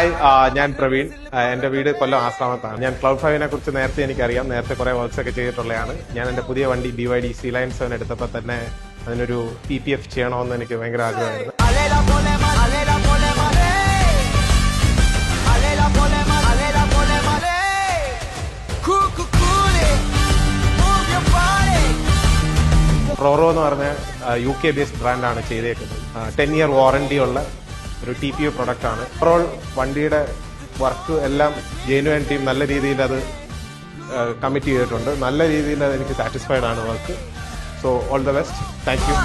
Hi, ഞാൻ പ്രവീൺ. എന്റെ വീട് കൊല്ലം ആശ്രാമത്താണ്. ഞാൻ ക്ലൗഡ് 5നെ കുറിച്ച് നേരത്തെ എനിക്കറിയാം. നേരത്തെ കുറെ വർക്ക്സ് ഒക്കെ ചെയ്തിട്ടുള്ളതാണ്. ഞാൻ എന്റെ പുതിയ വണ്ടി BYD C-Line 7 എടുത്തപ്പോൾ തന്നെ അതിനൊരു PPF ചെയ്യണമെന്ന് എനിക്ക് ഭയങ്കര ആഗ്രഹമായിരുന്നു. റോറോ എന്ന് പറഞ്ഞ UK ബേസ്ഡ് ബ്രാൻഡാണ് ചെയ്തേക്കുന്നത്. 10-year വാറണ്ടി ഉള്ള ഒരു TPU പ്രൊഡക്റ്റ് ആണ്. ഓവറോൾ വണ്ടിയുടെ വർക്ക് എല്ലാം ജെന്യുവൻ ടീം നല്ല രീതിയിൽ അത് കമ്മിറ്റ് ചെയ്തിട്ടുണ്ട്. നല്ല രീതിയിൽ അത് എനിക്ക് സാറ്റിസ്ഫൈഡ് ആണ് work. So all the best. Thank you.